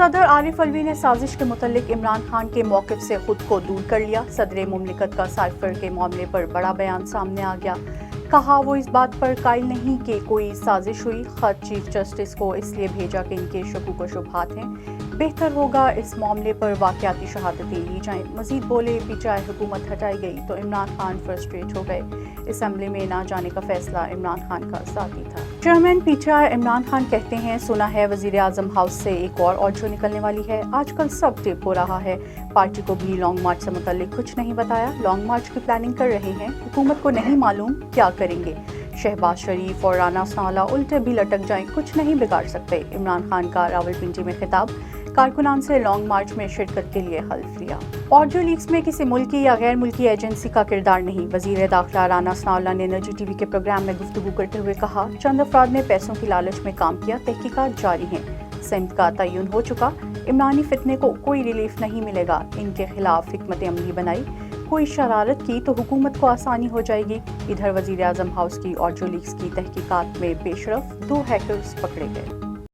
صدر عارف علوی نے سازش کے متعلق عمران خان کے موقف سے خود کو دور کر لیا۔ صدر مملکت کا سائفر کے معاملے پر بڑا بیان سامنے آ گیا۔ کہا وہ اس بات پر قائل نہیں کہ کوئی سازش ہوئی۔ خط چیف جسٹس کو اس لیے بھیجا کہ ان کے شکوک و شبہات ہیں، بہتر ہوگا اس معاملے پر واقعاتی شہادتیں لی جائیں۔ مزید بولے پی ٹی آئی حکومت ہٹائی گئی تو عمران خان فرسٹریٹ ہو گئے۔ اسمبلی میں نہ جانے کا فیصلہ عمران خان کا ذاتی تھا۔ Chairman P T I Imran Khan کہتے ہیں، سنا ہے وزیر اعظم ہاؤس سے ایک اور آڈیو نکلنے والی ہے۔ آج کل سب ٹیپ ہو رہا ہے۔ پارٹی کو بھی لانگ مارچ سے متعلق کچھ نہیں بتایا۔ لانگ مارچ کی پلاننگ کر رہے ہیں، حکومت کو نہیں معلوم کیا کریں گے۔ شہباز شریف اور رانا ثناءاللہ الٹے بھی لٹک جائیں، کچھ نہیں بگاڑ سکتے۔ عمران خان کا راولپنڈی میں خطاب، کارکنان سے لانگ مارچ میں شرکت کے لیے حلف لیا۔ آڈیو لیکس میں کسی ملکی یا غیر ملکی ایجنسی کا کردار نہیں۔ وزیر داخلہ رانا ثناءاللہ نے انرجی ٹی وی کے پروگرام میں گفتگو کرتے ہوئے کہا، چند افراد نے پیسوں کی لالچ میں کام کیا، تحقیقات جاری ہیں، سمت کا تعین ہو چکا۔ عمرانی فتنے کو کوئی ریلیف نہیں ملے گا۔ ان کے خلاف حکمت عملی بنائی، کوئی شرارت کی تو حکومت کو آسانی ہو جائے گی۔ ادھر وزیر اعظم ہاؤس کی آڈیو لیکس کی تحقیقات میں پیش رفت، 2 ہیکرز پکڑے گئے۔